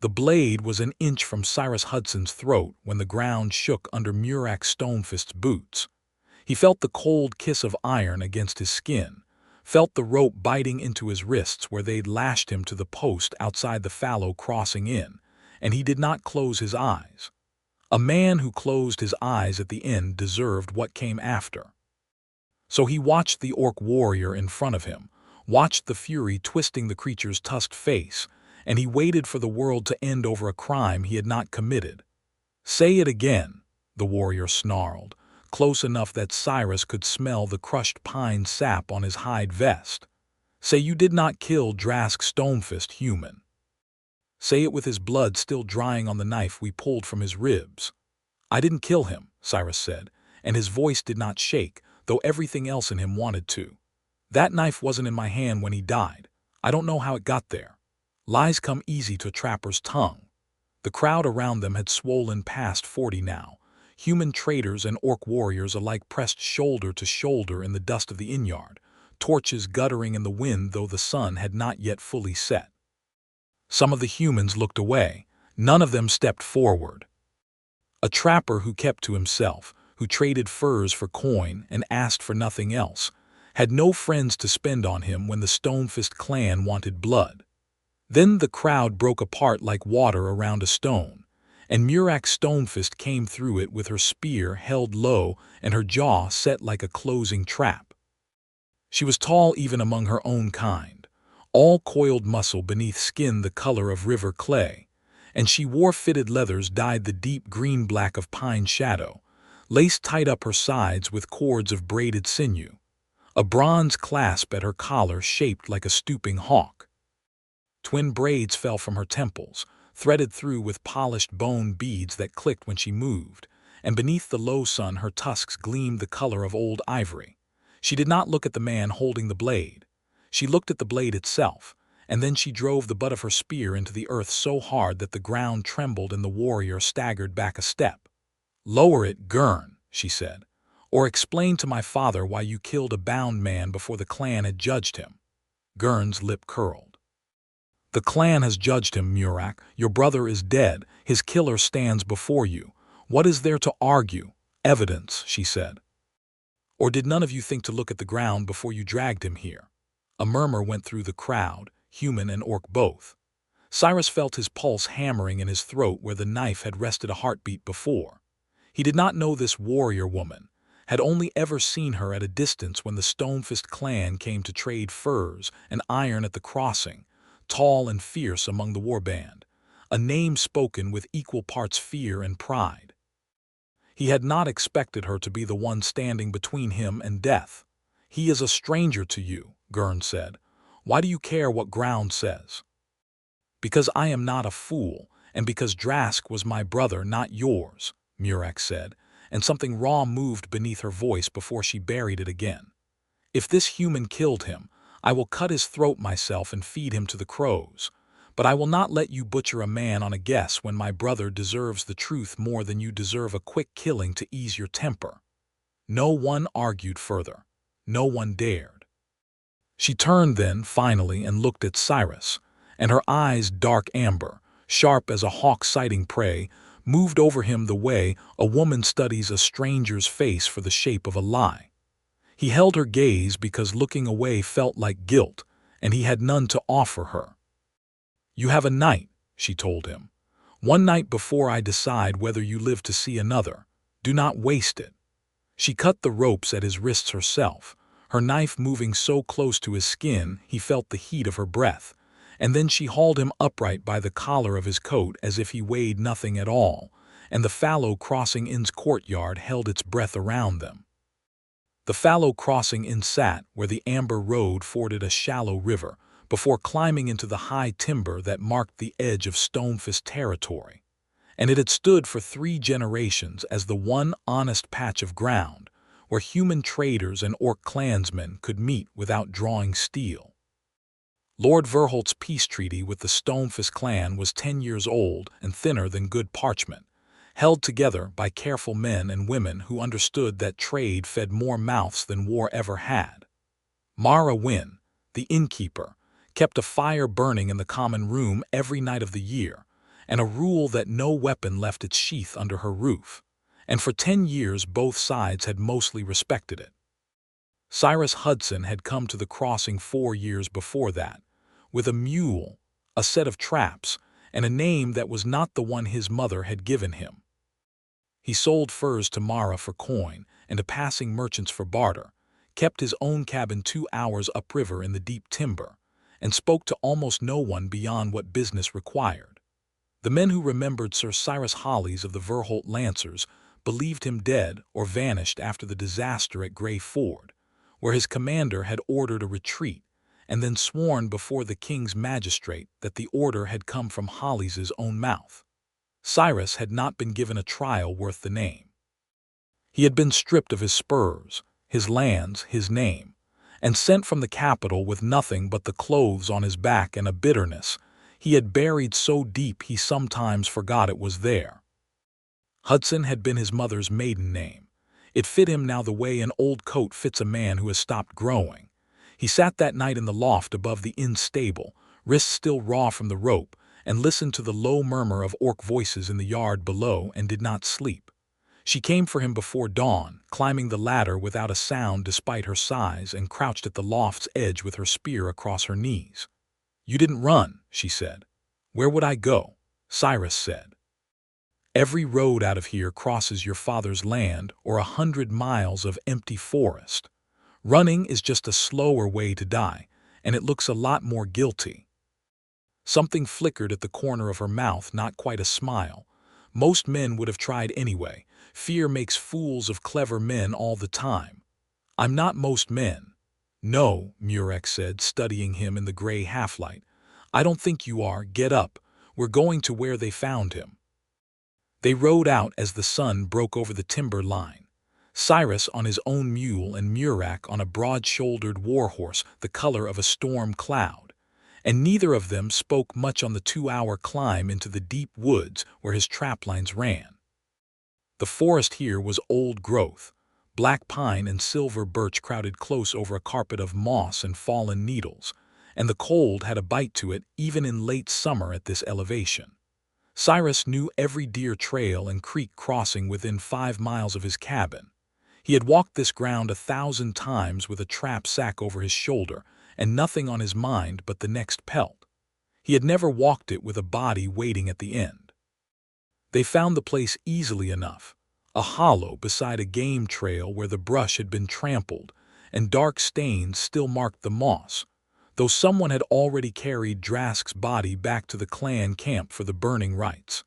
The blade was an inch from Cyrus Hudson's throat when the ground shook under Murak Stonefist's boots. He felt the cold kiss of iron against his skin, felt the rope biting into his wrists where they'd lashed him to the post outside the fallow crossing in, and he did not close his eyes. A man who closed his eyes at the end deserved what came after. So he watched the orc warrior in front of him, watched the fury twisting the creature's tusked face, and he waited for the world to end over a crime he had not committed. "Say it again," the warrior snarled, close enough that Cyrus could smell the crushed pine sap on his hide vest. "Say you did not kill Murak Stonefist, human. Say it with his blood still drying on the knife we pulled from his ribs." "I didn't kill him," Cyrus said, and his voice did not shake, though everything else in him wanted to. "That knife wasn't in my hand when he died. I don't know how it got there." Lies come easy to a trapper's tongue. The crowd around them had swollen past 40 now. Human traitors and orc warriors alike pressed shoulder to shoulder in the dust of the inn-yard, torches guttering in the wind though the sun had not yet fully set. Some of the humans looked away. None of them stepped forward. A trapper who kept to himself, who traded furs for coin and asked for nothing else, had no friends to spend on him when the Stonefist clan wanted blood. Then the crowd broke apart like water around a stone, and Murak Stonefist came through it with her spear held low and her jaw set like a closing trap. She was tall even among her own kind, all coiled muscle beneath skin the color of river clay, and she wore fitted leathers dyed the deep green-black of pine shadow, laced tight up her sides with cords of braided sinew, a bronze clasp at her collar shaped like a stooping hawk. Twin braids fell from her temples, threaded through with polished bone beads that clicked when she moved, and beneath the low sun her tusks gleamed the color of old ivory. She did not look at the man holding the blade. She looked at the blade itself, and then she drove the butt of her spear into the earth so hard that the ground trembled and the warrior staggered back a step. "Lower it, Gurn," she said, "or explain to my father why you killed a bound man before the clan had judged him." Gurn's lip curled. "The clan has judged him, Murak. Your brother is dead. His killer stands before you. What is there to argue? Evidence," she said. "Or did none of you think to look at the ground before you dragged him here?" A murmur went through the crowd, human and orc both. Cyrus felt his pulse hammering in his throat where the knife had rested a heartbeat before. He did not know this warrior woman, had only ever seen her at a distance when the Stonefist clan came to trade furs and iron at the crossing, tall and fierce among the warband, a name spoken with equal parts fear and pride. He had not expected her to be the one standing between him and death. "He is a stranger to you," Gurn said. "Why do you care what ground says?" "Because I am not a fool, and because Drask was my brother, not yours," Murak said, and something raw moved beneath her voice before she buried it again. "If this human killed him, I will cut his throat myself and feed him to the crows. But I will not let you butcher a man on a guess when my brother deserves the truth more than you deserve a quick killing to ease your temper." No one argued further. No one dared. She turned then, finally, and looked at Cyrus, and her eyes, dark amber, sharp as a hawk sighting prey, moved over him the way a woman studies a stranger's face for the shape of a lie. He held her gaze because looking away felt like guilt, and he had none to offer her. "You have a night," she told him. "One night before I decide whether you live to see another. Do not waste it." She cut the ropes at his wrists herself, her knife moving so close to his skin he felt the heat of her breath, and then she hauled him upright by the collar of his coat as if he weighed nothing at all, and the fallow crossing inn's courtyard held its breath around them. The fallow crossing inn sat where the amber road forded a shallow river before climbing into the high timber that marked the edge of Stonefist territory, and it had stood for 3 generations as the one honest patch of ground where human traders and orc clansmen could meet without drawing steel. Lord Verholt's peace treaty with the Stonefist clan was 10 years old and thinner than good parchment, held together by careful men and women who understood that trade fed more mouths than war ever had. Mara Wynne, the innkeeper, kept a fire burning in the common room every night of the year, and a rule that no weapon left its sheath under her roof, and for 10 years both sides had mostly respected it. Cyrus Hudson had come to the crossing 4 years before that, with a mule, a set of traps, and a name that was not the one his mother had given him. He sold furs to Mara for coin and to passing merchants for barter, kept his own cabin 2 hours upriver in the deep timber, and spoke to almost no one beyond what business required. The men who remembered Sir Cyrus Hollies of the Verholt Lancers believed him dead or vanished after the disaster at Grey Ford, where his commander had ordered a retreat and then sworn before the king's magistrate that the order had come from Hollies' own mouth. Cyrus had not been given a trial worth the name. He had been stripped of his spurs, his lands, his name, and sent from the capital with nothing but the clothes on his back and a bitterness he had buried so deep he sometimes forgot it was there. Hudson had been his mother's maiden name. It fit him now the way an old coat fits a man who has stopped growing. He sat that night in the loft above the inn stable, wrists still raw from the rope, and listened to the low murmur of orc voices in the yard below and did not sleep. She came for him before dawn, climbing the ladder without a sound despite her size, and crouched at the loft's edge with her spear across her knees. "You didn't run," she said. "Where would I go?" Cyrus said. "Every road out of here crosses your father's land or 100 miles of empty forest. Running is just a slower way to die, and it looks a lot more guilty." Something flickered at the corner of her mouth, not quite a smile. Most men would have tried anyway. Fear makes fools of clever men all the time. "I'm not most men." "No," Murak said, studying him in the gray half-light. "I don't think you are. Get up. We're going to where they found him." They rode out as the sun broke over the timber line. Cyrus on his own mule and Murak on a broad-shouldered warhorse the color of a storm cloud, and neither of them spoke much on the 2-hour climb into the deep woods where his traplines ran. The forest here was old growth. Black pine and silver birch crowded close over a carpet of moss and fallen needles, and the cold had a bite to it even in late summer at this elevation. Cyrus knew every deer trail and creek crossing within 5 miles of his cabin. He had walked this ground 1,000 times with a trap sack over his shoulder and nothing on his mind but the next pelt. He had never walked it with a body waiting at the end. They found the place easily enough, a hollow beside a game trail where the brush had been trampled, and dark stains still marked the moss, though someone had already carried Drask's body back to the clan camp for the burning rites.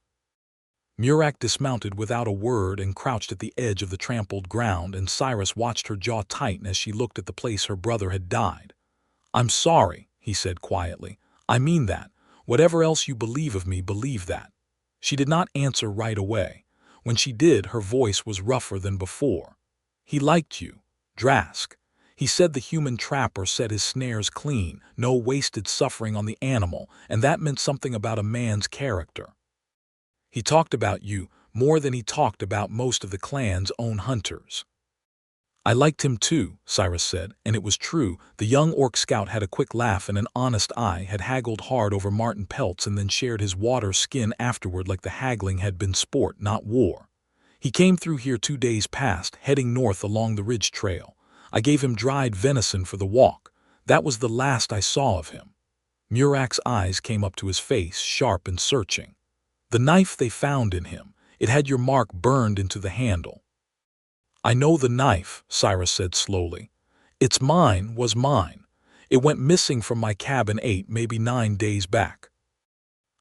Murak dismounted without a word and crouched at the edge of the trampled ground, and Cyrus watched her jaw tighten as she looked at the place her brother had died. "I'm sorry," he said quietly. "I mean that. Whatever else you believe of me, believe that." She did not answer right away. When she did, her voice was rougher than before. "He liked you, Drask. He said the human trapper set his snares clean, no wasted suffering on the animal, and that meant something about a man's character. He talked about you more than he talked about most of the clan's own hunters." "I liked him too," Cyrus said, and it was true. The young orc scout had a quick laugh and an honest eye, had haggled hard over marten pelts and then shared his water skin afterward like the haggling had been sport, not war. "He came through here 2 days past, heading north along the ridge trail. I gave him dried venison for the walk. That was the last I saw of him." Murak's eyes came up to his face, sharp and searching. "The knife they found in him, it had your mark burned into the handle." "I know the knife," Cyrus said slowly. "It's mine, was mine. It went missing from my cabin 8, maybe 9 days back.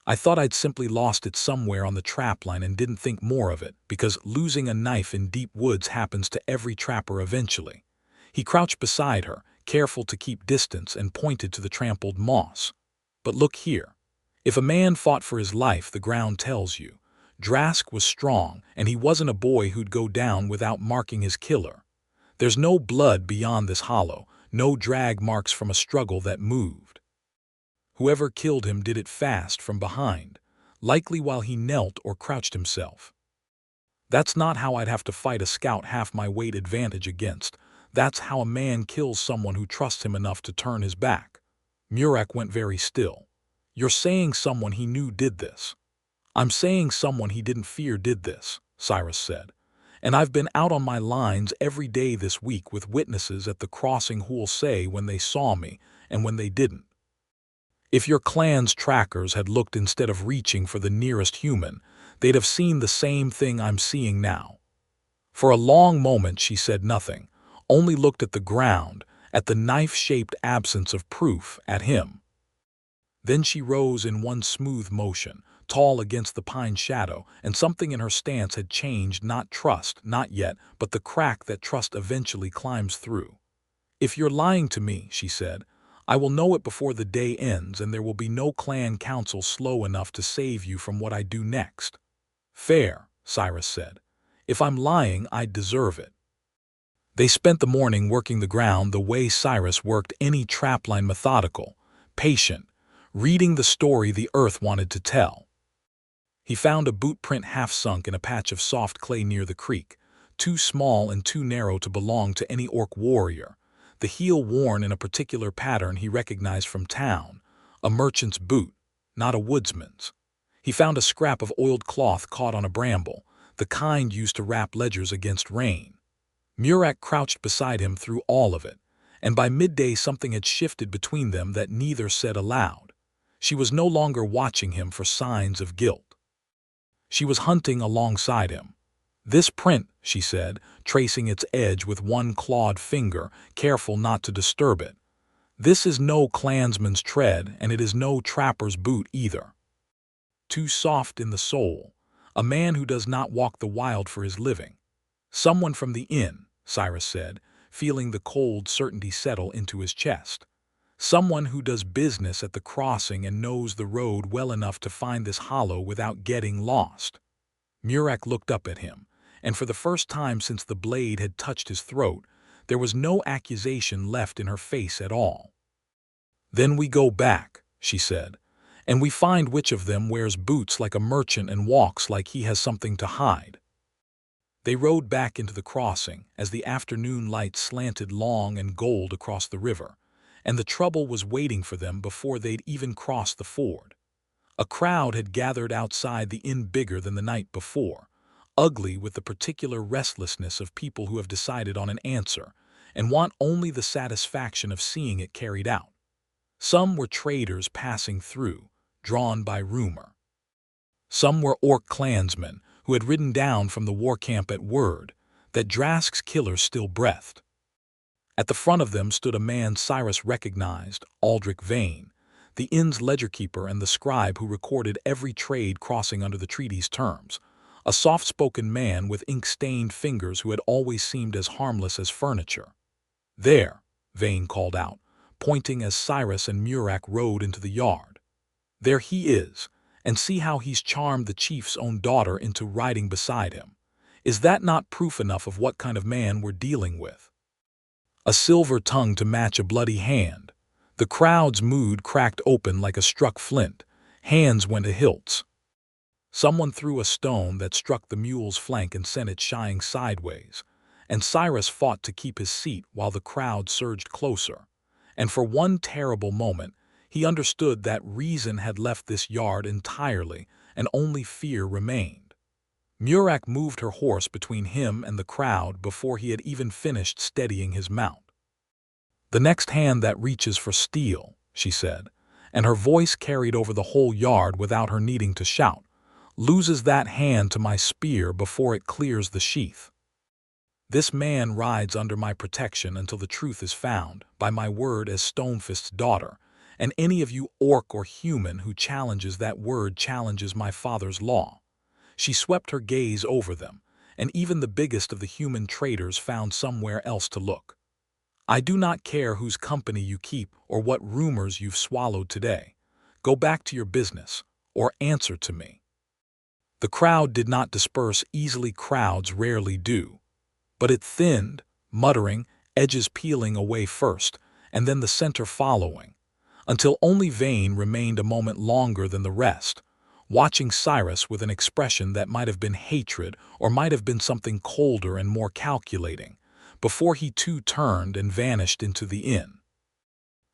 I thought I'd simply lost it somewhere on the trapline and didn't think more of it, because losing a knife in deep woods happens to every trapper eventually." He crouched beside her, careful to keep distance, and pointed to the trampled moss. "But look here. If a man fought for his life, the ground tells you. Drask was strong, and he wasn't a boy who'd go down without marking his killer. There's no blood beyond this hollow, no drag marks from a struggle that moved. Whoever killed him did it fast from behind, likely while he knelt or crouched himself. That's not how I'd have to fight a scout half my weight advantage against. That's how a man kills someone who trusts him enough to turn his back." Murak went very still. "You're saying someone he knew did this?" I'm saying someone he didn't fear did this, Cyrus said. And I've been out on my lines every day this week with witnesses at the crossing who'll say when they saw me and when they didn't. If your clan's trackers had looked instead of reaching for the nearest human, they'd have seen the same thing I'm seeing now. For a long moment she said nothing, only looked at the ground, at the knife-shaped absence of proof, at him. Then she rose in one smooth motion, tall against the pine shadow, and something in her stance had changed. Not trust, not yet, but the crack that trust eventually climbs through. If you're lying to me, she said, I will know it before the day ends, and there will be no clan council slow enough to save you from what I do next. Fair, Cyrus said. If I'm lying, I'd deserve it. They spent the morning working the ground the way Cyrus worked any trapline, methodical, patient, reading the story the earth wanted to tell. He found a boot print half sunk in a patch of soft clay near the creek, too small and too narrow to belong to any orc warrior, the heel worn in a particular pattern he recognized from town, a merchant's boot, not a woodsman's. He found a scrap of oiled cloth caught on a bramble, the kind used to wrap ledgers against rain. Murak crouched beside him through all of it, and by midday something had shifted between them that neither said aloud. She was no longer watching him for signs of guilt. She was hunting alongside him. This print, she said, tracing its edge with one clawed finger, careful not to disturb it. This is no clansman's tread, and it is no trapper's boot either. Too soft in the soul, a man who does not walk the wild for his living. Someone from the inn, Cyrus said, feeling the cold certainty settle into his chest. Someone who does business at the crossing and knows the road well enough to find this hollow without getting lost. Murak looked up at him, and for the first time since the blade had touched his throat, there was no accusation left in her face at all. Then we go back, she said, and we find which of them wears boots like a merchant and walks like he has something to hide. They rode back into the crossing as the afternoon light slanted long and gold across the river, and the trouble was waiting for them before they'd even crossed the ford. A crowd had gathered outside the inn bigger than the night before, ugly with the particular restlessness of people who have decided on an answer and want only the satisfaction of seeing it carried out. Some were traders passing through, drawn by rumor. Some were orc clansmen who had ridden down from the war camp at word that Drask's killer still breathed. At the front of them stood a man Cyrus recognized, Aldrich Vane, the inn's ledger-keeper and the scribe who recorded every trade crossing under the treaty's terms, a soft-spoken man with ink-stained fingers who had always seemed as harmless as furniture. There, Vane called out, pointing as Cyrus and Murak rode into the yard. There he is, and see how he's charmed the chief's own daughter into riding beside him. Is that not proof enough of what kind of man we're dealing with? A silver tongue to match a bloody hand. The crowd's mood cracked open like a struck flint. Hands went to hilts. Someone threw a stone that struck the mule's flank and sent it shying sideways, and Cyrus fought to keep his seat while the crowd surged closer. And for one terrible moment, he understood that reason had left this yard entirely, and only fear remained. Murak moved her horse between him and the crowd before he had even finished steadying his mount. The next hand that reaches for steel, she said, and her voice carried over the whole yard without her needing to shout, loses that hand to my spear before it clears the sheath. This man rides under my protection until the truth is found, by my word as Stonefist's daughter, and any of you orc or human who challenges that word challenges my father's law. She swept her gaze over them, and even the biggest of the human traitors found somewhere else to look. I do not care whose company you keep or what rumors you've swallowed today. Go back to your business, or answer to me. The crowd did not disperse easily, crowds rarely do, but it thinned, muttering, edges peeling away first, and then the center following, until only Vane remained a moment longer than the rest, watching Cyrus with an expression that might have been hatred or might have been something colder and more calculating, before he too turned and vanished into the inn.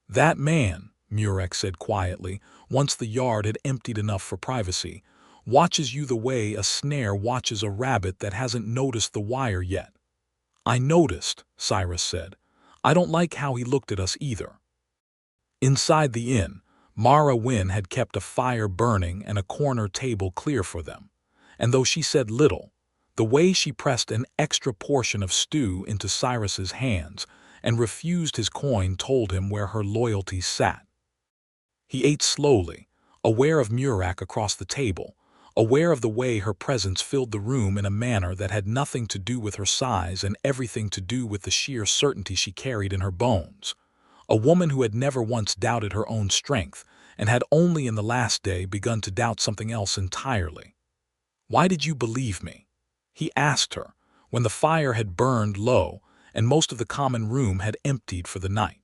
That man, Murak said quietly, once the yard had emptied enough for privacy, watches you the way a snare watches a rabbit that hasn't noticed the wire yet. I noticed, Cyrus said. I don't like how he looked at us either. Inside the inn, Mara Wynne had kept a fire burning and a corner table clear for them. And though she said little, the way she pressed an extra portion of stew into Cyrus's hands and refused his coin told him where her loyalties sat. He ate slowly, aware of Murak across the table, aware of the way her presence filled the room in a manner that had nothing to do with her size and everything to do with the sheer certainty she carried in her bones. A woman who had never once doubted her own strength and had only in the last day begun to doubt something else entirely. "Why did you believe me?" he asked her, when the fire had burned low and most of the common room had emptied for the night.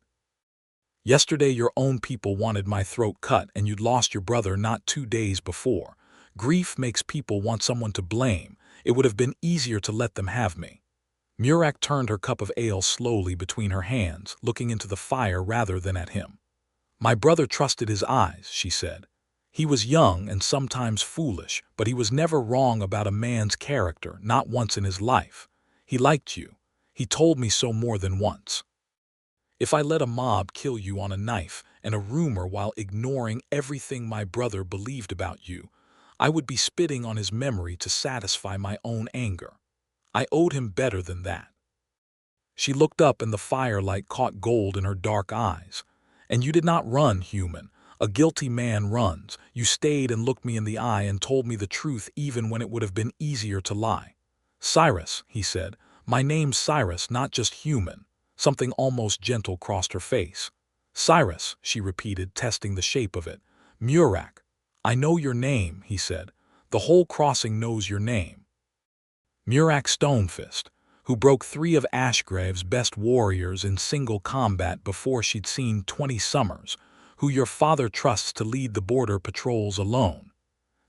"Yesterday your own people wanted my throat cut and you'd lost your brother not 2 days before. Grief makes people want someone to blame. It would have been easier to let them have me." Murak turned her cup of ale slowly between her hands, looking into the fire rather than at him. "My brother trusted his eyes," she said. "He was young and sometimes foolish, but he was never wrong about a man's character, not once in his life. He liked you. He told me so more than once. If I let a mob kill you on a knife and a rumor while ignoring everything my brother believed about you, I would be spitting on his memory to satisfy my own anger. I owed him better than that." She looked up and the firelight caught gold in her dark eyes. "And you did not run, human. A guilty man runs. You stayed and looked me in the eye and told me the truth even when it would have been easier to lie." "Cyrus," he said. "My name's Cyrus, not just human." Something almost gentle crossed her face. "Cyrus," she repeated, testing the shape of it. "Murak." "I know your name," he said. "The whole crossing knows your name. Murak Stonefist, who broke 3 of Ashgrave's best warriors in single combat before she'd seen 20 summers, who your father trusts to lead the border patrols alone.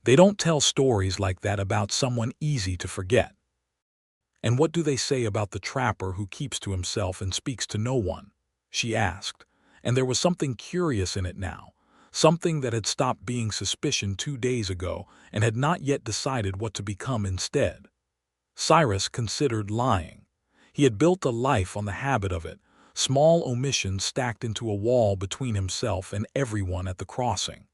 They don't tell stories like that about someone easy to forget." "And what do they say about the trapper who keeps to himself and speaks to no one?" she asked, and there was something curious in it now, something that had stopped being suspicion 2 days ago and had not yet decided what to become instead. Cyrus considered lying. He had built a life on the habit of it, small omissions stacked into a wall between himself and everyone at the crossing.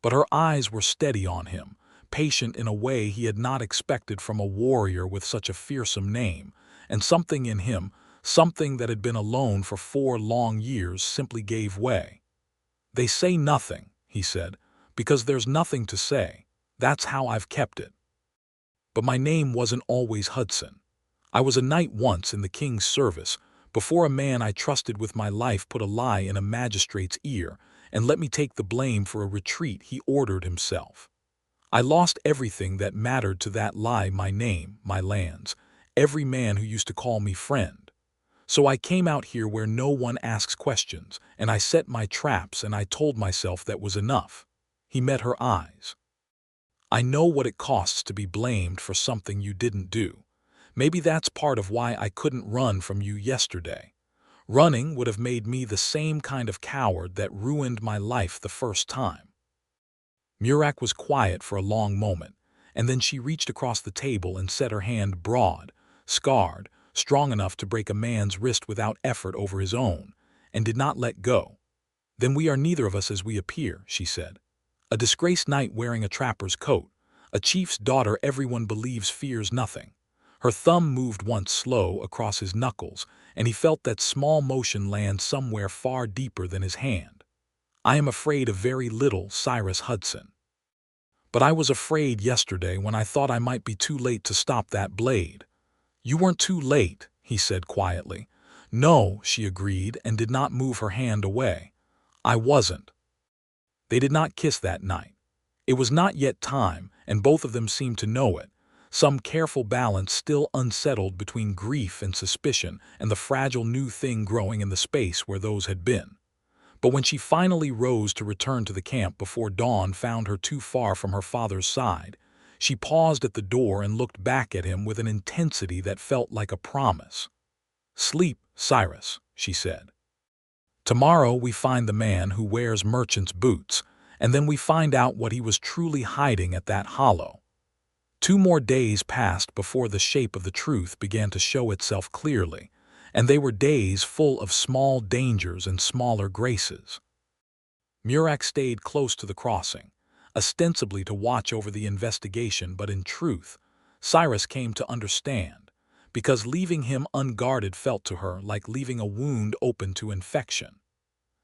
But her eyes were steady on him, patient in a way he had not expected from a warrior with such a fearsome name, and something in him, something that had been alone for 4 long years, simply gave way. "They say nothing," he said, "because there's nothing to say. That's how I've kept it. But my name wasn't always Hudson. I was a knight once in the king's service, before a man I trusted with my life put a lie in a magistrate's ear and let me take the blame for a retreat he ordered himself. I lost everything that mattered to that lie: my name, my lands, every man who used to call me friend. So I came out here where no one asks questions, and I set my traps and I told myself that was enough." He met her eyes. "I know what it costs to be blamed for something you didn't do. Maybe that's part of why I couldn't run from you yesterday. Running would have made me the same kind of coward that ruined my life the first time." Murak was quiet for a long moment, and then she reached across the table and set her hand broad, scarred, strong enough to break a man's wrist without effort over his own, and did not let go. "Then we are neither of us as we appear," she said. "A disgraced knight wearing a trapper's coat, a chief's daughter everyone believes fears nothing." Her thumb moved once slow across his knuckles, and he felt that small motion land somewhere far deeper than his hand. "I am afraid of very little, Cyrus Hudson. But I was afraid yesterday when I thought I might be too late to stop that blade." "You weren't too late," he said quietly. "No," she agreed and did not move her hand away. "I wasn't." They did not kiss that night. It was not yet time, and both of them seemed to know it. Some careful balance still unsettled between grief and suspicion and the fragile new thing growing in the space where those had been. But when she finally rose to return to the camp before dawn found her too far from her father's side, she paused at the door and looked back at him with an intensity that felt like a promise. "Sleep, Cyrus," she said. "Tomorrow we find the man who wears merchant's boots, and then we find out what he was truly hiding at that hollow. 2 more days passed before the shape of the truth began to show itself clearly, and they were days full of small dangers and smaller graces. Murak stayed close to the crossing, ostensibly to watch over the investigation, but in truth, Cyrus came to understand, because leaving him unguarded felt to her like leaving a wound open to infection.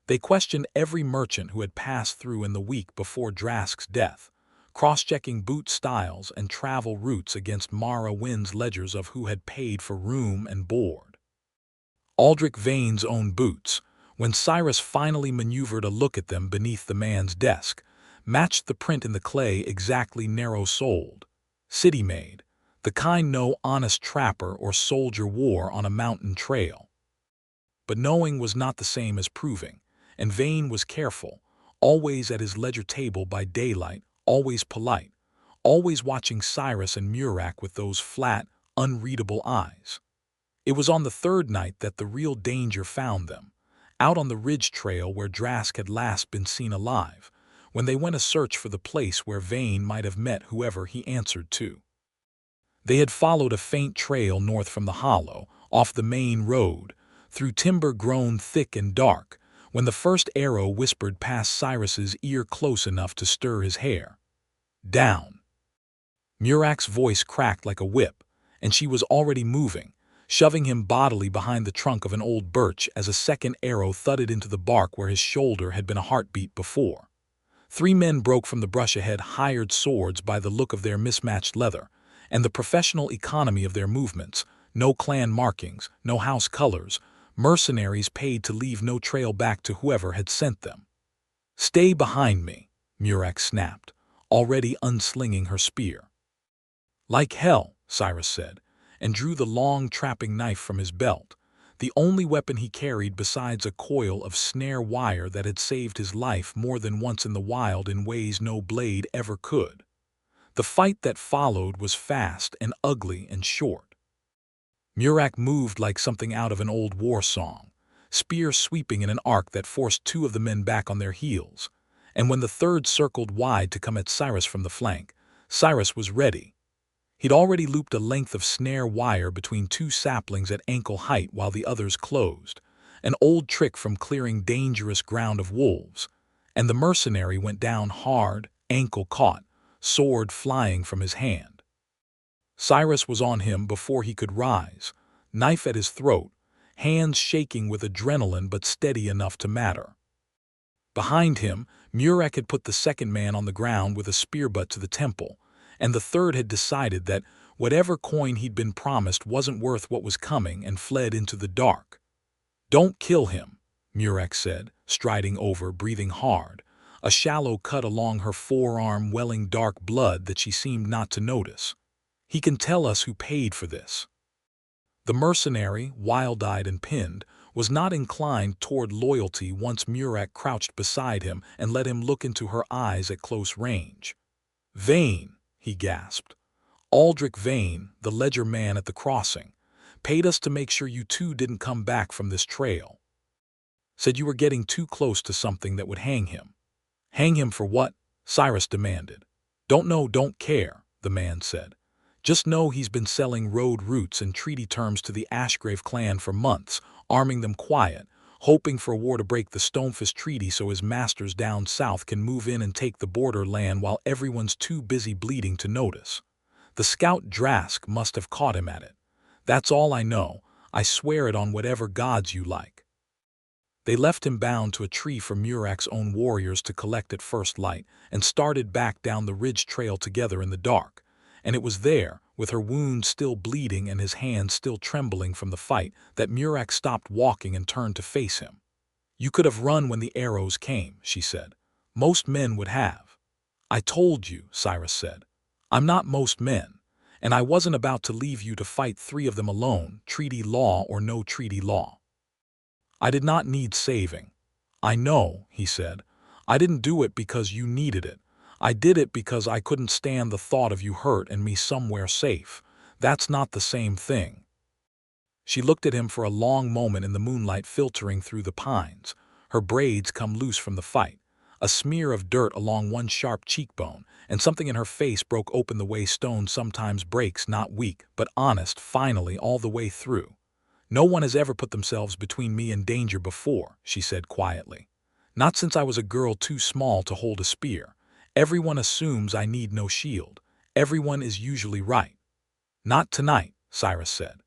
They questioned every merchant who had passed through in the week before Drask's death, cross-checking boot styles and travel routes against Mara Wynn's ledgers of who had paid for room and board. Aldrich Vane's own boots, when Cyrus finally maneuvered a look at them beneath the man's desk, matched the print in the clay exactly narrow-soled, city-made, the kind no honest trapper or soldier wore on a mountain trail. But knowing was not the same as proving, and Vane was careful, always at his ledger table by daylight, always polite, always watching Cyrus and Murak with those flat, unreadable eyes. It was on the 3rd night that the real danger found them, out on the ridge trail where Drask had last been seen alive, when they went a search for the place where Vane might have met whoever he answered to. They had followed a faint trail north from the hollow, off the main road, through timber grown thick and dark, when the first arrow whispered past Cyrus's ear close enough to stir his hair. Down. Murak's voice cracked like a whip, and she was already moving, shoving him bodily behind the trunk of an old birch as a second arrow thudded into the bark where his shoulder had been a heartbeat before. 3 men broke from the brush ahead, hired swords by the look of their mismatched leather, and the professional economy of their movements, no clan markings, no house colors, mercenaries paid to leave no trail back to whoever had sent them. Stay behind me, Murak snapped, already unslinging her spear. Like hell, Cyrus said, and drew the long trapping knife from his belt, the only weapon he carried besides a coil of snare wire that had saved his life more than once in the wild in ways no blade ever could. The fight that followed was fast and ugly and short. Murak moved like something out of an old war song, spear sweeping in an arc that forced 2 of the men back on their heels, and when the 3rd circled wide to come at Cyrus from the flank, Cyrus was ready. He'd already looped a length of snare wire between 2 saplings at ankle height while the others closed, an old trick from clearing dangerous ground of wolves, and the mercenary went down hard, ankle caught, sword flying from his hand. Cyrus was on him before he could rise, knife at his throat, hands shaking with adrenaline but steady enough to matter. Behind him, Murak had put the 2nd man on the ground with a spear butt to the temple, and the 3rd had decided that whatever coin he'd been promised wasn't worth what was coming and fled into the dark. Don't kill him, Murak said, striding over, breathing hard, a shallow cut along her forearm welling dark blood that she seemed not to notice. He can tell us who paid for this. The mercenary, wild-eyed and pinned, was not inclined toward loyalty once Murak crouched beside him and let him look into her eyes at close range. Vane, he gasped. Aldrich Vane, the ledger man at the crossing, paid us to make sure you 2 didn't come back from this trail. Said you were getting too close to something that would hang him. Hang him for what? Cyrus demanded. Don't know, don't care, the man said. Just know he's been selling road routes and treaty terms to the Ashgrave clan for months, arming them quiet, hoping for a war to break the Stonefist treaty so his masters down south can move in and take the border land while everyone's too busy bleeding to notice. The scout Drask must have caught him at it. That's all I know. I swear it on whatever gods you like. They left him bound to a tree for Murak's own warriors to collect at first light and started back down the ridge trail together in the dark. And it was there, with her wound still bleeding and his hands still trembling from the fight, that Murak stopped walking and turned to face him. You could have run when the arrows came, she said. Most men would have. I told you, Cyrus said. I'm not most men, and I wasn't about to leave you to fight 3 of them alone, treaty law or no treaty law. I did not need saving. I know, he said. I didn't do it because you needed it. I did it because I couldn't stand the thought of you hurt and me somewhere safe. That's not the same thing. She looked at him for a long moment in the moonlight filtering through the pines, her braids come loose from the fight, a smear of dirt along one sharp cheekbone, and something in her face broke open the way stone sometimes breaks, not weak, but honest, finally all the way through. "No one has ever put themselves between me and danger before," she said quietly. "Not since I was a girl too small to hold a spear. Everyone assumes I need no shield. Everyone is usually right." "Not tonight," Cyrus said.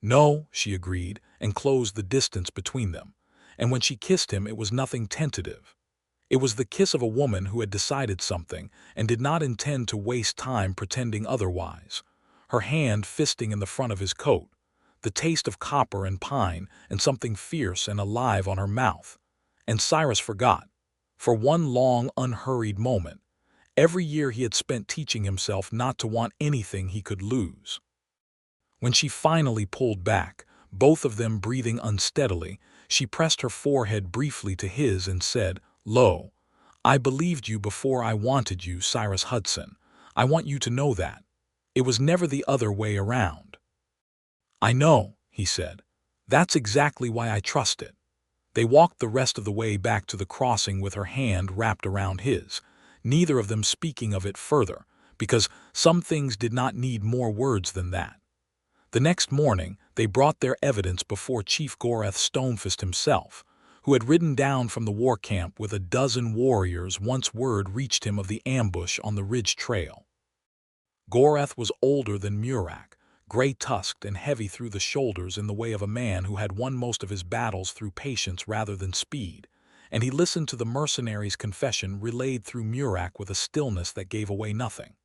"No," she agreed, and closed the distance between them. And when she kissed him, it was nothing tentative. It was the kiss of a woman who had decided something and did not intend to waste time pretending otherwise. Her hand fisting in the front of his coat, the taste of copper and pine and something fierce and alive on her mouth. And Cyrus forgot, for one long, unhurried moment, every year he had spent teaching himself not to want anything he could lose. When she finally pulled back, both of them breathing unsteadily, she pressed her forehead briefly to his and said, "Lo, I believed you before I wanted you, Cyrus Hudson. I want you to know that. It was never the other way around." "I know," he said. "That's exactly why I trust it." They walked the rest of the way back to the crossing with her hand wrapped around his, neither of them speaking of it further, because some things did not need more words than that. The next morning, they brought their evidence before Chief Murak Stonefist himself, who had ridden down from the war camp with a dozen warriors once word reached him of the ambush on the ridge trail. Murak was older than Murak, gray-tusked and heavy through the shoulders in the way of a man who had won most of his battles through patience rather than speed, and he listened to the mercenary's confession relayed through Murak with a stillness that gave away nothing.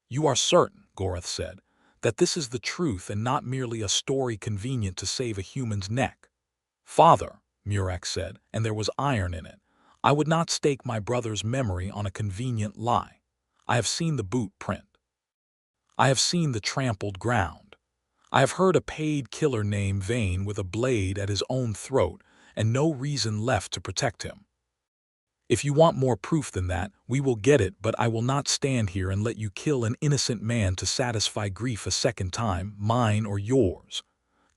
"You are certain," Murak said, "that this is the truth and not merely a story convenient to save a human's neck?" "Father," Murak said, and there was iron in it, "I would not stake my brother's memory on a convenient lie. I have seen the boot print. I have seen the trampled ground. I have heard a paid killer named Vane with a blade at his own throat and no reason left to protect him. If you want more proof than that, we will get it, but I will not stand here and let you kill an innocent man to satisfy grief a second time, mine or yours."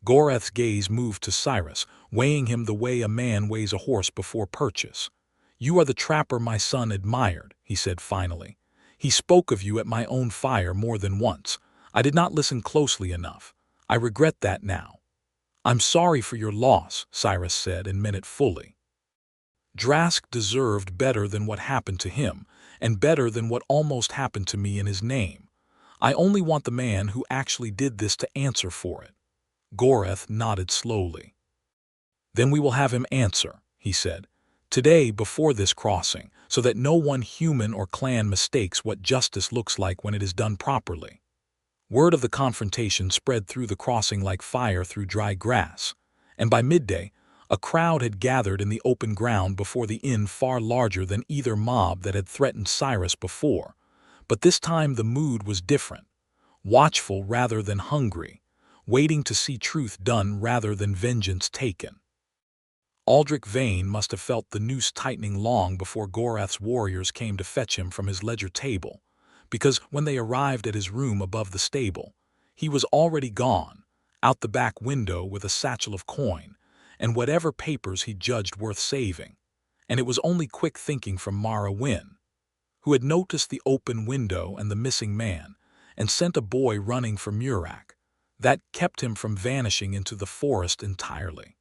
Murak's gaze moved to Cyrus, weighing him the way a man weighs a horse before purchase. "You are the trapper my son admired," he said finally. "He spoke of you at my own fire more than once. I did not listen closely enough. I regret that now." "I'm sorry for your loss," Cyrus said, and meant it fully. Drask deserved better than what happened to him, and better than what almost happened to me in his name. I only want the man who actually did this to answer for it. Murak nodded slowly. "Then we will have him answer," he said, "today before this crossing, so that no one human or clan mistakes what justice looks like when it is done properly." Word of the confrontation spread through the crossing like fire through dry grass, and by midday, a crowd had gathered in the open ground before the inn, far larger than either mob that had threatened Cyrus before. But this time the mood was different, watchful rather than hungry, waiting to see truth done rather than vengeance taken. Aldrich Vane must have felt the noose tightening long before Murak's warriors came to fetch him from his ledger table, because when they arrived at his room above the stable, he was already gone, out the back window with a satchel of coin, and whatever papers he judged worth saving. And it was only quick thinking from Mara Wynne, who had noticed the open window and the missing man, and sent a boy running for Murak, that kept him from vanishing into the forest entirely.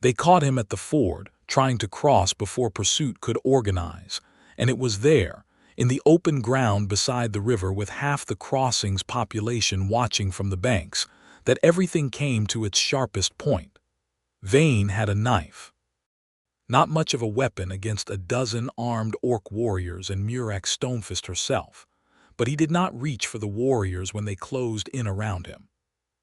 They caught him at the ford, trying to cross before pursuit could organize, and it was there, in the open ground beside the river with half the crossing's population watching from the banks, that everything came to its sharpest point. Vane had a knife. Not much of a weapon against a dozen armed orc warriors and Murak Stonefist herself, but he did not reach for the warriors when they closed in around him.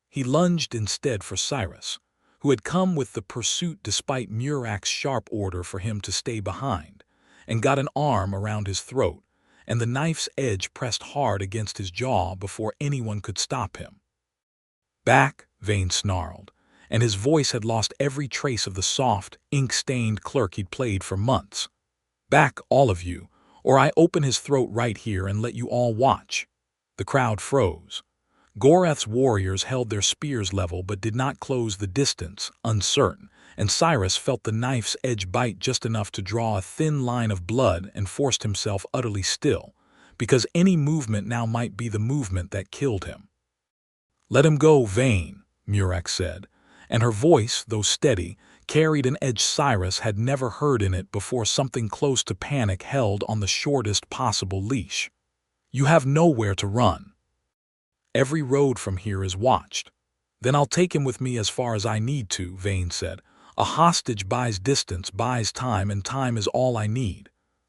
He lunged instead for Cyrus, who had come with the pursuit despite Murak's sharp order for him to stay behind, and got an arm around his throat, and the knife's edge pressed hard against his jaw before anyone could stop him. "Back," Vane snarled, and his voice had lost every trace of the soft, ink-stained clerk he'd played for months. "Back, all of you, or I open his throat right here and let you all watch." The crowd froze. Murak's warriors held their spears level but did not close the distance, uncertain, and Cyrus felt the knife's edge bite just enough to draw a thin line of blood and forced himself utterly still, because any movement now might be the movement that killed him. "Let him go, Vane," Murak said, and her voice, though steady, carried an edge Cyrus had never heard in it before. Something close to panic held on the shortest possible leash. "You have nowhere to run. Every road from here is watched." "Then I'll take him with me as far as I need to," Vane said. "A hostage buys distance, buys time, and time is all I need."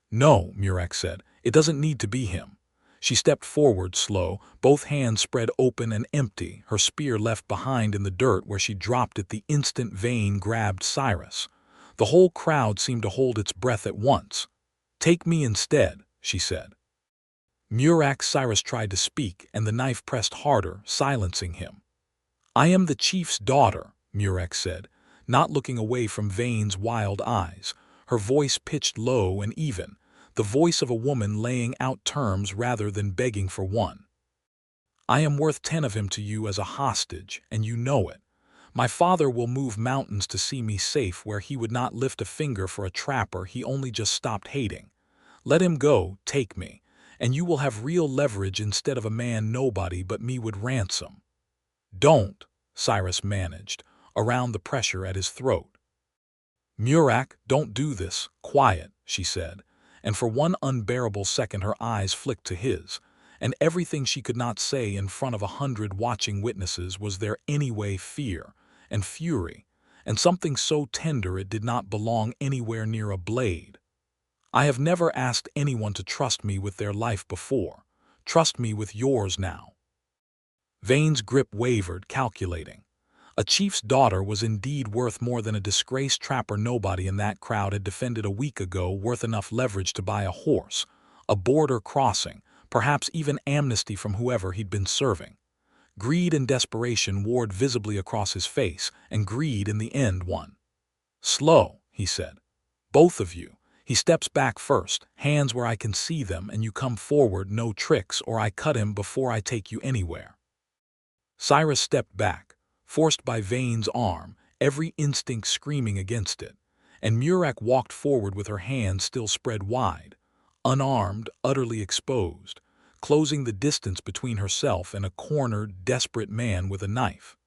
"No," Murak said, "it doesn't need to be him." She stepped forward, slow, both hands spread open and empty, her spear left behind in the dirt where she dropped it the instant Vane grabbed Cyrus. The whole crowd seemed to hold its breath at once. "Take me instead," she said. Cyrus tried to speak, and the knife pressed harder, silencing him. "I am the chief's daughter," Murak said, not looking away from Vane's wild eyes, her voice pitched low and even, the voice of a woman laying out terms rather than begging for one. "I am worth 10 of him to you as a hostage, and you know it. My father will move mountains to see me safe where he would not lift a finger for a trapper he only just stopped hating. Let him go, take me, and you will have real leverage instead of a man nobody but me would ransom." "Don't," Cyrus managed, around the pressure at his throat. "Murak, don't do this. Quiet," she said, and for one unbearable second her eyes flicked to his, and everything she could not say in front of 100 watching witnesses was there anyway: fear and fury, and something so tender it did not belong anywhere near a blade. "I have never asked anyone to trust me with their life before. Trust me with yours now." Vane's grip wavered, calculating. A chief's daughter was indeed worth more than a disgraced trapper nobody in that crowd had defended a week ago, worth enough leverage to buy a horse, a border crossing, perhaps even amnesty from whoever he'd been serving. Greed and desperation warred visibly across his face, and greed in the end won. "Slow," he said. "Both of you." He steps back first, hands where I can see them, and you come forward, no tricks, or I cut him before I take you anywhere. Cyrus stepped back, forced by Vane's arm, every instinct screaming against it, and Murak walked forward with her hands still spread wide, unarmed, utterly exposed, closing the distance between herself and a cornered, desperate man with a knife.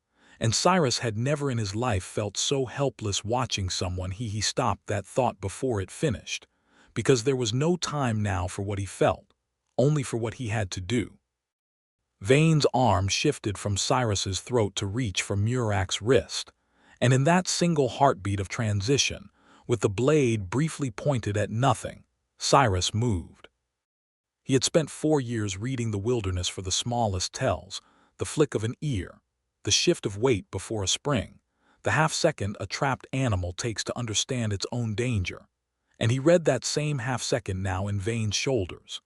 And Cyrus had never in his life felt so helpless watching someone. He stopped that thought before it finished, because there was no time now for what he felt, only for what he had to do. Vane's arm shifted from Cyrus's throat to reach for Murak's wrist, and in that single heartbeat of transition, with the blade briefly pointed at nothing, Cyrus moved. He had spent 4 years reading the wilderness for the smallest tells, the flick of an ear, the shift of weight before a spring, the half-second a trapped animal takes to understand its own danger, and he read that same half-second now in Vane's shoulders.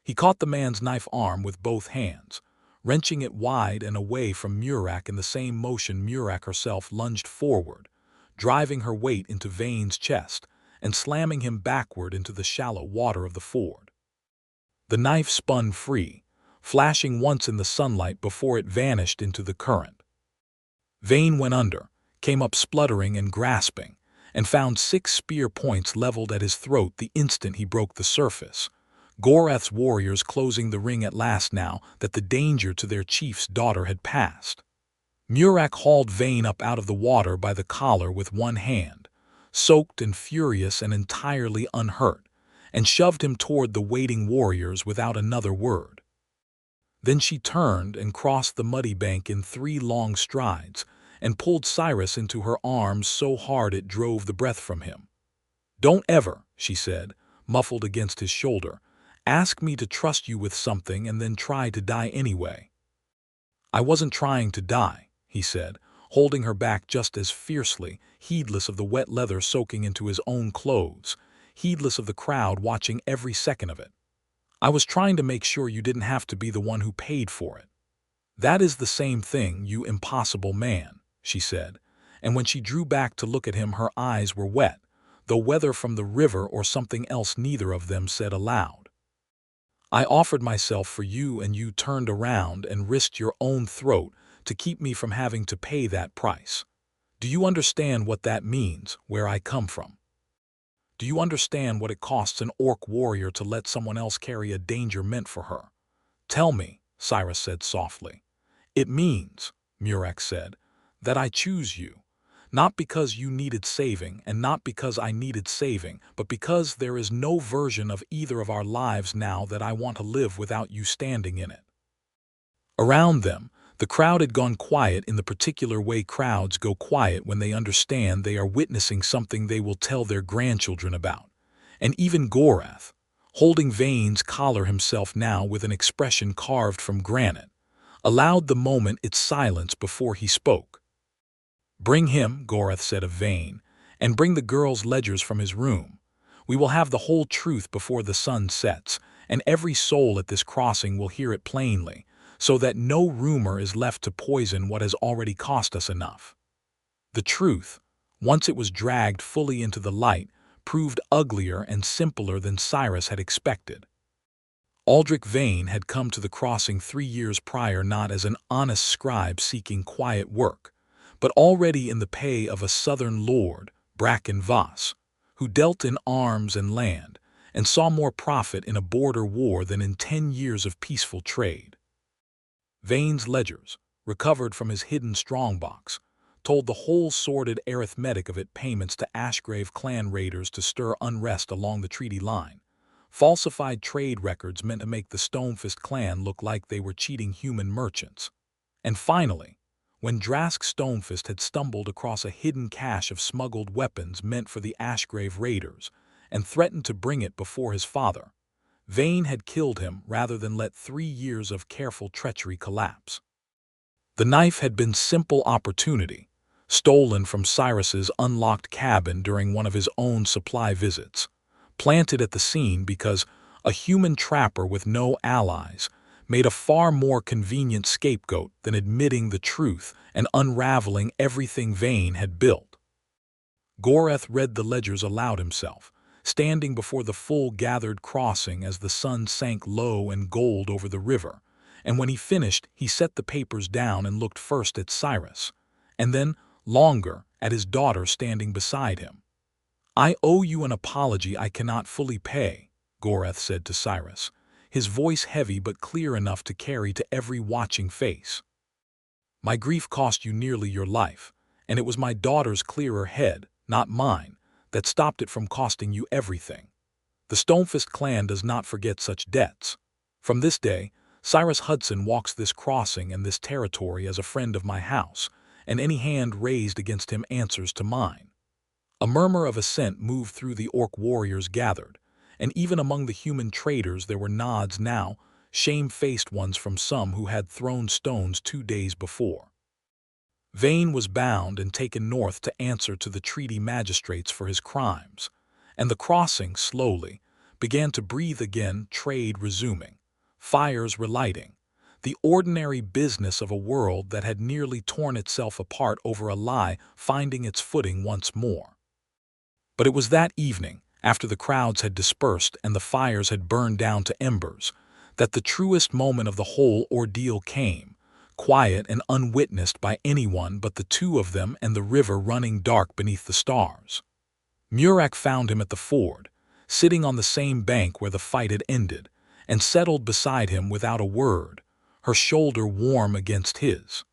He caught the man's knife arm with both hands, wrenching it wide and away from Murak. In the same motion Murak herself lunged forward, driving her weight into Vane's chest and slamming him backward into the shallow water of the ford. The knife spun free, flashing once in the sunlight before it vanished into the current. Vane went under, came up spluttering and grasping, and found 6 spear points leveled at his throat the instant he broke the surface. Gorath's warriors closing the ring at last now that the danger to their chief's daughter had passed. Murak hauled Vane up out of the water by the collar with one hand, soaked and furious and entirely unhurt, and shoved him toward the waiting warriors without another word. Then she turned and crossed the muddy bank in 3 long strides and pulled Cyrus into her arms so hard it drove the breath from him. "Don't ever," she said, muffled against his shoulder, "ask me to trust you with something and then try to die anyway." "I wasn't trying to die," he said, holding her back just as fiercely, heedless of the wet leather soaking into his own clothes, heedless of the crowd watching every second of it. "I was trying to make sure you didn't have to be the one who paid for it." "That is the same thing, you impossible man," she said, and when she drew back to look at him her eyes were wet, though whether from the river or something else neither of them said aloud. "I offered myself for you and you turned around and risked your own throat to keep me from having to pay that price. Do you understand what that means, where I come from? Do you understand what it costs an orc warrior to let someone else carry a danger meant for her? Tell me, Cyrus said softly. It means, Murak said, that I choose you. Not because you needed saving, and not because I needed saving, but because there is no version of either of our lives now that I want to live without you standing in it. Around them, the crowd had gone quiet in the particular way crowds go quiet when they understand they are witnessing something they will tell their grandchildren about. And even Gorath, holding Vane's collar himself now with an expression carved from granite, allowed the moment its silence before he spoke. Bring him, Gorath said of Vane, and bring the girl's ledgers from his room. We will have the whole truth before the sun sets, and every soul at this crossing will hear it plainly, so that no rumor is left to poison what has already cost us enough. The truth, once it was dragged fully into the light, proved uglier and simpler than Cyrus had expected. Aldrich Vane had come to the crossing 3 years prior not as an honest scribe seeking quiet work, but already in the pay of a southern lord, Bracken Voss, who dealt in arms and land, and saw more profit in a border war than in 10 years of peaceful trade. Vane's ledgers, recovered from his hidden strongbox, told the whole sordid arithmetic of it payments to Ashgrave clan raiders to stir unrest along the treaty line. Falsified trade records meant to make the Stonefist clan look like they were cheating human merchants. And finally, when Murak Stonefist had stumbled across a hidden cache of smuggled weapons meant for the Ashgrave raiders and threatened to bring it before his father, Vane had killed him rather than let 3 years of careful treachery collapse. The knife had been simple opportunity, stolen from Cyrus's unlocked cabin during one of his own supply visits, planted at the scene because a human trapper with no allies made a far more convenient scapegoat than admitting the truth and unraveling everything Vane had built. Gorath read the ledgers aloud himself, standing before the full-gathered crossing as the sun sank low and gold over the river, and when he finished he set the papers down and looked first at Cyrus, and then, longer, at his daughter standing beside him. I owe you an apology I cannot fully pay, Gorath said to Cyrus, his voice heavy but clear enough to carry to every watching face. My grief cost you nearly your life, and it was my daughter's clearer head, not mine, that stopped it from costing you everything. The Stonefist clan does not forget such debts. From this day, Cyrus Hudson walks this crossing and this territory as a friend of my house, and any hand raised against him answers to mine. A murmur of assent moved through the orc warriors gathered, and even among the human traders there were nods now, shame-faced ones from some who had thrown stones 2 days before. Vane was bound and taken north to answer to the treaty magistrates for his crimes, and the crossing, slowly, began to breathe again, trade resuming, fires relighting, the ordinary business of a world that had nearly torn itself apart over a lie finding its footing once more. But it was that evening, after the crowds had dispersed and the fires had burned down to embers, that the truest moment of the whole ordeal came, quiet and unwitnessed by anyone but the two of them and the river running dark beneath the stars. Murak found him at the ford, sitting on the same bank where the fight had ended, and settled beside him without a word, her shoulder warm against his.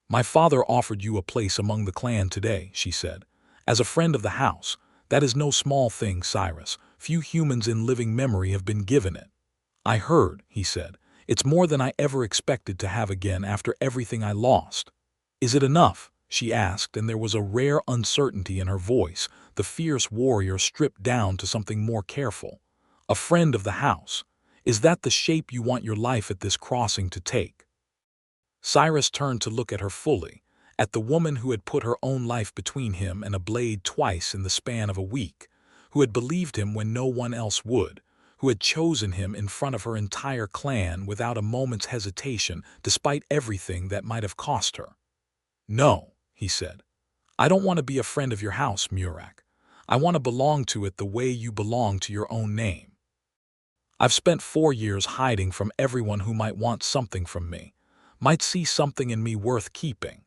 My father offered you a place among the clan today, she said. As a friend of the house, that is no small thing, Cyrus. Few humans in living memory have been given it. I heard, he said. It's more than I ever expected to have again after everything I lost. Is it enough? She asked, and there was a rare uncertainty in her voice, the fierce warrior stripped down to something more careful. A friend of the house. Is that the shape you want your life at this crossing to take? Cyrus turned to look at her fully, at the woman who had put her own life between him and a blade twice in the span of a week, who had believed him when no one else would, who had chosen him in front of her entire clan without a moment's hesitation despite everything that might have cost her. No, he said. I don't want to be a friend of your house, Murak. I want to belong to it the way you belong to your own name. I've spent 4 years hiding from everyone who might want something from me, might see something in me worth keeping,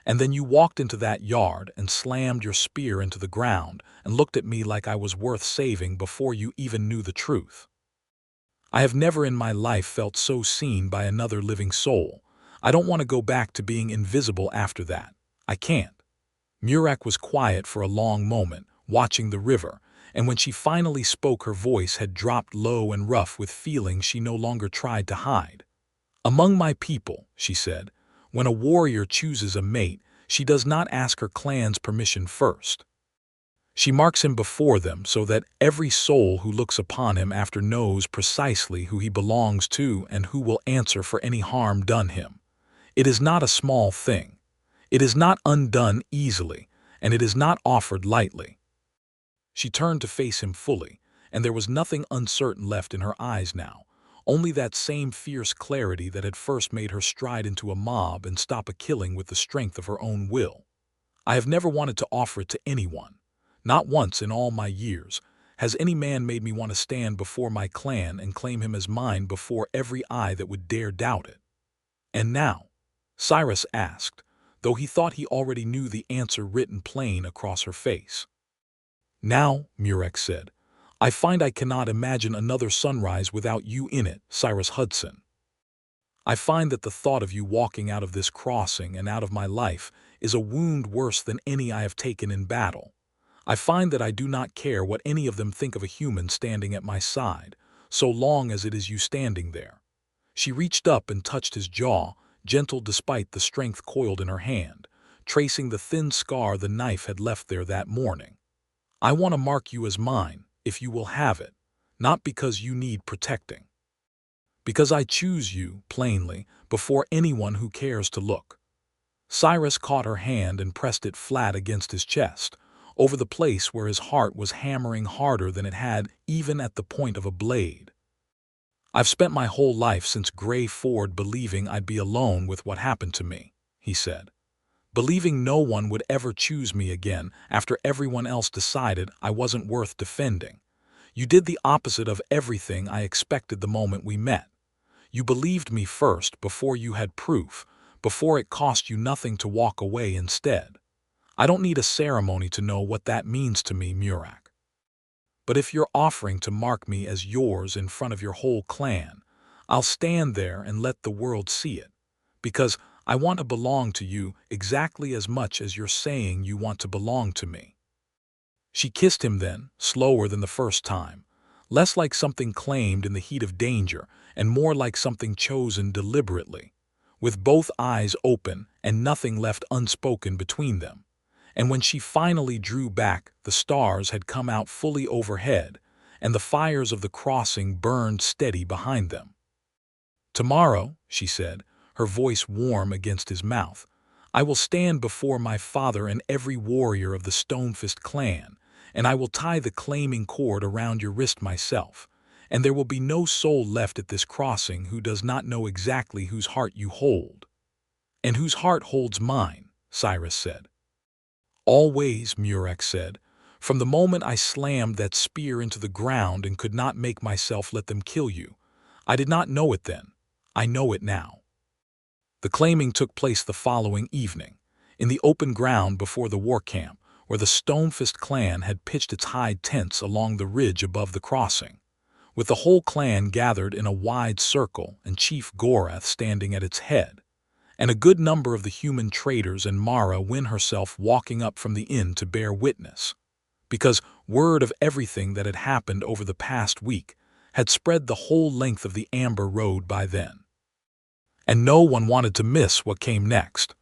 And then you walked into that yard and slammed your spear into the ground and looked at me like I was worth saving before you even knew the truth. I have never in my life felt so seen by another living soul. I don't want to go back to being invisible after that. I can't." Murak was quiet for a long moment, watching the river, and when she finally spoke her voice had dropped low and rough with feeling she no longer tried to hide. "Among my people," she said, "when a warrior chooses a mate, she does not ask her clan's permission first. She marks him before them so that every soul who looks upon him after knows precisely who he belongs to and who will answer for any harm done him. It is not a small thing. It is not undone easily, and it is not offered lightly." She turned to face him fully, and there was nothing uncertain left in her eyes now, only that same fierce clarity that had first made her stride into a mob and stop a killing with the strength of her own will. "I have never wanted to offer it to anyone. Not once in all my years has any man made me want to stand before my clan and claim him as mine before every eye that would dare doubt it." "And now?" Cyrus asked, though he thought he already knew the answer written plain across her face. "Now," Murak said, "I find I cannot imagine another sunrise without you in it, Cyrus Hudson. I find that the thought of you walking out of this crossing and out of my life is a wound worse than any I have taken in battle. I find that I do not care what any of them think of a human standing at my side, so long as it is you standing there." She reached up and touched his jaw, gentle despite the strength coiled in her hand, tracing the thin scar the knife had left there that morning. "I want to mark you as mine, if you will have it, not because you need protecting. Because I choose you, plainly, before anyone who cares to look." Cyrus caught her hand and pressed it flat against his chest, over the place where his heart was hammering harder than it had even at the point of a blade. "I've spent my whole life since Gray Ford believing I'd be alone with what happened to me," he said. "Believing no one would ever choose me again after everyone else decided I wasn't worth defending. You did the opposite of everything I expected the moment we met. You believed me first before you had proof, before it cost you nothing to walk away instead. I don't need a ceremony to know what that means to me, Murak. But if you're offering to mark me as yours in front of your whole clan, I'll stand there and let the world see it, because I want to belong to you exactly as much as you're saying you want to belong to me." She kissed him then, slower than the first time, less like something claimed in the heat of danger and more like something chosen deliberately, with both eyes open and nothing left unspoken between them. And when she finally drew back, the stars had come out fully overhead, and the fires of the crossing burned steady behind them. "Tomorrow," she said, her voice warm against his mouth, "I will stand before my father and every warrior of the Stonefist clan, and I will tie the claiming cord around your wrist myself, and there will be no soul left at this crossing who does not know exactly whose heart you hold." "And whose heart holds mine," Cyrus said. "Always," Murak said. "From the moment I slammed that spear into the ground and could not make myself let them kill you. I did not know it then. I know it now." The claiming took place the following evening, in the open ground before the war camp, where the Stonefist clan had pitched its hide tents along the ridge above the crossing, with the whole clan gathered in a wide circle and Chief Gorath standing at its head, and a good number of the human traitors and Mara Wynn herself walking up from the inn to bear witness, because word of everything that had happened over the past week had spread the whole length of the Amber Road by then. And no one wanted to miss what came next.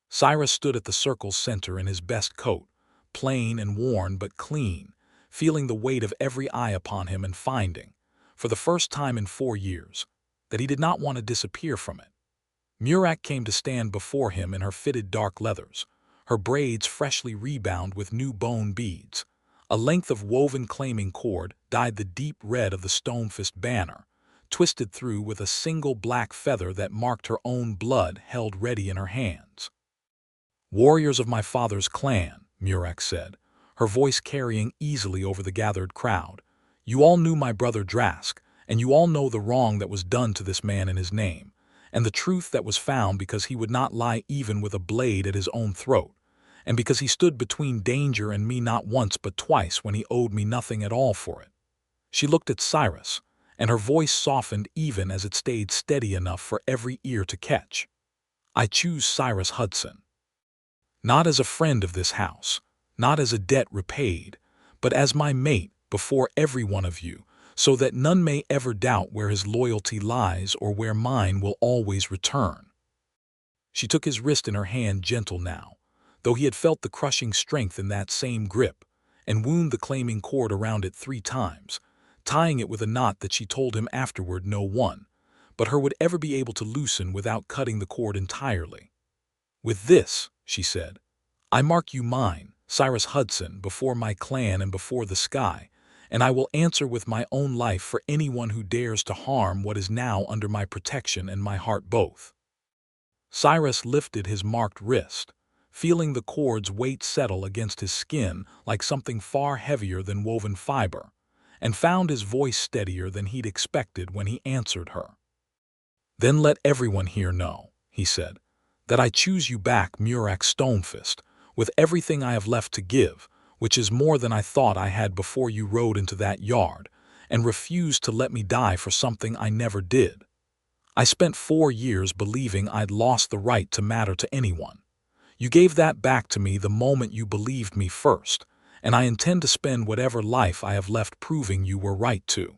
Cyrus stood at the circle's center in his best coat, plain and worn but clean, feeling the weight of every eye upon him and finding, for the first time in 4 years, that he did not want to disappear from it. Murak came to stand before him in her fitted dark leathers, her braids freshly rebound with new bone beads. A length of woven claiming cord dyed the deep red of the Stonefist banner, twisted through with a single black feather that marked her own blood held ready in her hands. "Warriors of my father's clan," Murak said, her voice carrying easily over the gathered crowd, "you all knew my brother Drask, and you all know the wrong that was done to this man in his name. and the truth that was found because he would not lie even with a blade at his own throat, and because he stood between danger and me not once but twice when he owed me nothing at all for it. She looked at Cyrus, and her voice softened even as it stayed steady enough for every ear to catch. I choose Cyrus Hudson. Not as a friend of this house, not as a debt repaid, but as my mate before every one of you, so that none may ever doubt where his loyalty lies or where mine will always return. She took his wrist in her hand gentle now, though he had felt the crushing strength in that same grip, and wound the claiming cord around it 3 times, tying it with a knot that she told him afterward no one but her would ever be able to loosen without cutting the cord entirely. With this, she said, I mark you mine, Cyrus Hudson, before my clan and before the sky, and I will answer with my own life for anyone who dares to harm what is now under my protection and my heart both. Cyrus lifted his marked wrist, feeling the cord's weight settle against his skin like something far heavier than woven fiber, and found his voice steadier than he'd expected when he answered her. Then let everyone here know, he said, that I choose you back, Murak Stonefist, with everything I have left to give, which is more than I thought I had before you rode into that yard, and refused to let me die for something I never did. I spent 4 years believing I'd lost the right to matter to anyone. You gave that back to me the moment you believed me first, and I intend to spend whatever life I have left proving you were right to.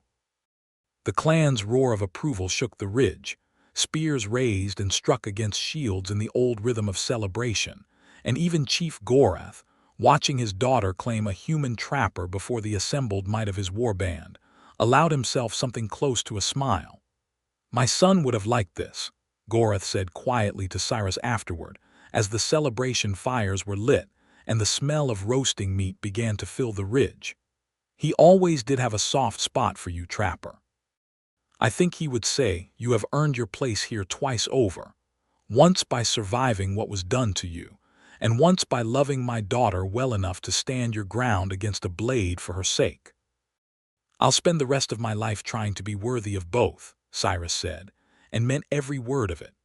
The clan's roar of approval shook the ridge. Spears raised and struck against shields in the old rhythm of celebration, and even Chief Gorath, watching his daughter claim a human trapper before the assembled might of his warband, allowed himself something close to a smile. My son would have liked this, Gorath said quietly to Cyrus afterward, as the celebration fires were lit and the smell of roasting meat began to fill the ridge. He always did have a soft spot for you, trapper. I think he would say you have earned your place here twice over, once by surviving what was done to you, and once by loving my daughter well enough to stand your ground against a blade for her sake. I'll spend the rest of my life trying to be worthy of both, Cyrus said, and meant every word of it.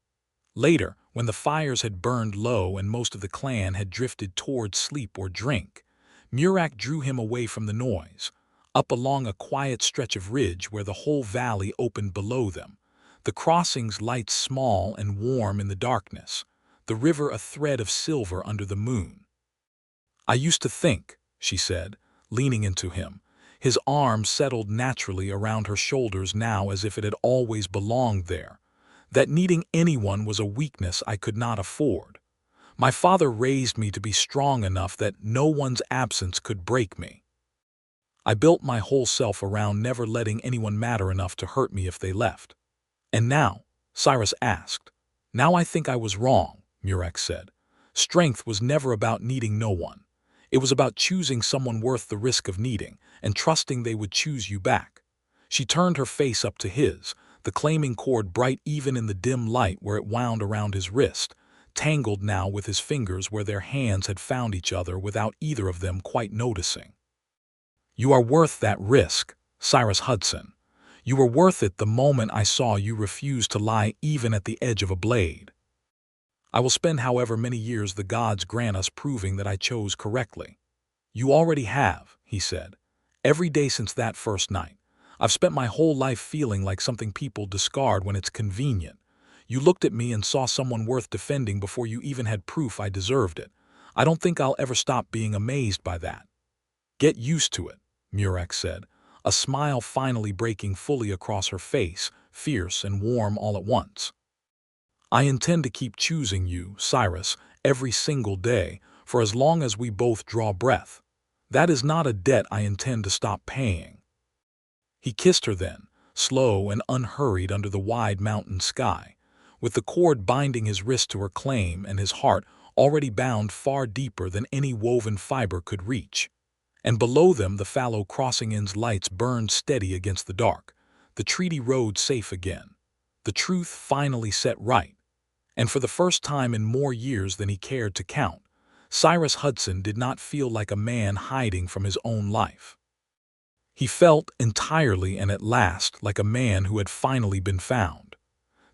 Later, when the fires had burned low and most of the clan had drifted toward sleep or drink, Murak drew him away from the noise, up along a quiet stretch of ridge where the whole valley opened below them, the crossings lights small and warm in the darkness, the river a thread of silver under the moon. I used to think, she said, leaning into him, his arm settled naturally around her shoulders now as if it had always belonged there, that needing anyone was a weakness I could not afford. My father raised me to be strong enough that no one's absence could break me. I built my whole self around never letting anyone matter enough to hurt me if they left. And now, Cyrus asked. Now I think I was wrong, Murak said. Strength was never about needing no one. It was about choosing someone worth the risk of needing and trusting they would choose you back. She turned her face up to his, the claiming cord bright even in the dim light where it wound around his wrist, tangled now with his fingers where their hands had found each other without either of them quite noticing. You are worth that risk, Cyrus Hudson. You were worth it the moment I saw you refuse to lie even at the edge of a blade. I will spend however many years the gods grant us proving that I chose correctly. You already have, he said. Every day since that first night, I've spent my whole life feeling like something people discard when it's convenient. You looked at me and saw someone worth defending before you even had proof I deserved it. I don't think I'll ever stop being amazed by that. Get used to it, Murak said, a smile finally breaking fully across her face, fierce and warm all at once. I intend to keep choosing you, Cyrus, every single day, for as long as we both draw breath. That is not a debt I intend to stop paying. He kissed her then, slow and unhurried under the wide mountain sky, with the cord binding his wrist to her claim and his heart already bound far deeper than any woven fiber could reach. And below them the fallow crossing inn's lights burned steady against the dark, the treaty road safe again, the truth finally set right. And for the first time in more years than he cared to count, Cyrus Hudson did not feel like a man hiding from his own life. He felt entirely and at last like a man who had finally been found.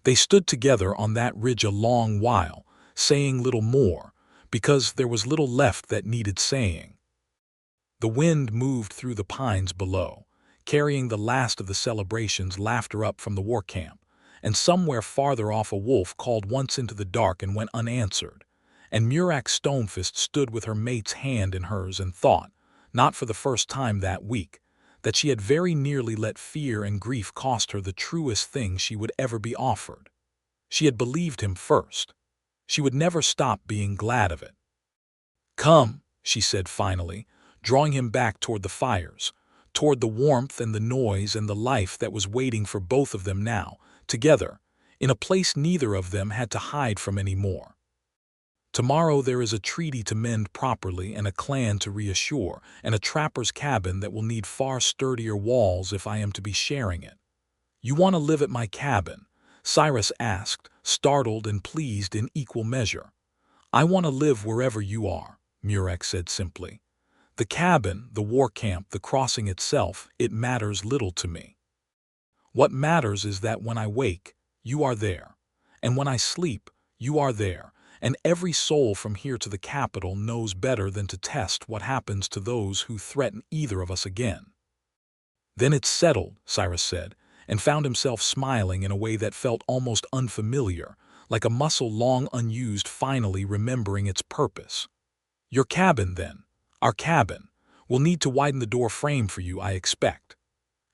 They stood together on that ridge a long while, saying little more, because there was little left that needed saying. The wind moved through the pines below, carrying the last of the celebration's laughter up from the war camp, and somewhere farther off a wolf called once into the dark and went unanswered, and Murak Stonefist stood with her mate's hand in hers and thought, not for the first time that week, that she had very nearly let fear and grief cost her the truest thing she would ever be offered. She had believed him first. She would never stop being glad of it. "Come," she said finally, drawing him back toward the fires, toward the warmth and the noise and the life that was waiting for both of them now, together, in a place neither of them had to hide from any more. "Tomorrow there is a treaty to mend properly and a clan to reassure, and a trapper's cabin that will need far sturdier walls if I am to be sharing it." "You want to live at my cabin?" Cyrus asked, startled and pleased in equal measure. "I want to live wherever you are," Murak said simply. "The cabin, the war camp, the crossing itself, it matters little to me. What matters is that when I wake, you are there, and when I sleep, you are there, and every soul from here to the capital knows better than to test what happens to those who threaten either of us again." "Then it's settled," Cyrus said, and found himself smiling in a way that felt almost unfamiliar, like a muscle long unused finally remembering its purpose. "Your cabin, then, our cabin, will need to widen the door frame for you, I expect.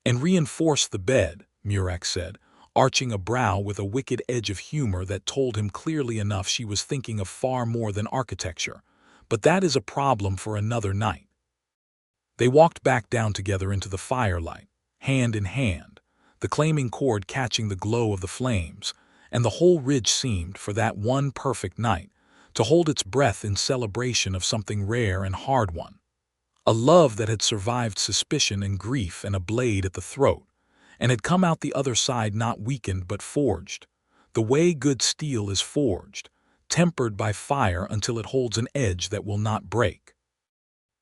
And reinforce the bed," Murak said, arching a brow with a wicked edge of humor that told him clearly enough she was thinking of far more than architecture. "But that is a problem for another night." They walked back down together into the firelight, hand in hand, the claiming cord catching the glow of the flames, and the whole ridge seemed, for that one perfect night, to hold its breath in celebration of something rare and hard-won. A love that had survived suspicion and grief and a blade at the throat, and had come out the other side not weakened but forged, the way good steel is forged, tempered by fire until it holds an edge that will not break.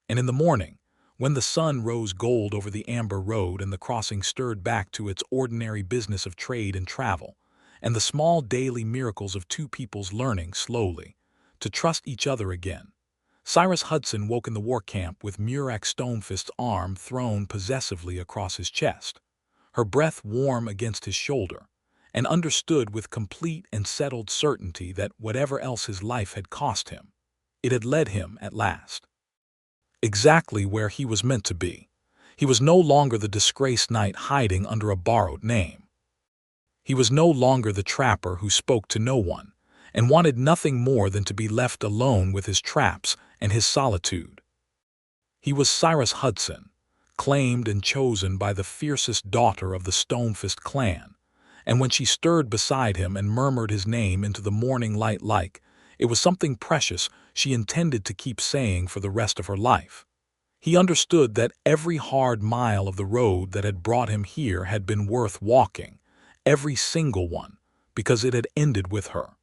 And in the morning, when the sun rose gold over the amber road and the crossing stirred back to its ordinary business of trade and travel, and the small daily miracles of two peoples learning slowly to trust each other again, Cyrus Hudson woke in the war camp with Murak Stonefist's arm thrown possessively across his chest, her breath warm against his shoulder, and understood with complete and settled certainty that whatever else his life had cost him, it had led him, at last, exactly where he was meant to be. He was no longer the disgraced knight hiding under a borrowed name. He was no longer the trapper who spoke to no one, and wanted nothing more than to be left alone with his traps and his solitude. He was Cyrus Hudson, claimed and chosen by the fiercest daughter of the Stonefist clan, and when she stirred beside him and murmured his name into the morning light it was something precious she intended to keep saying for the rest of her life. He understood that every hard mile of the road that had brought him here had been worth walking, every single one, because it had ended with her.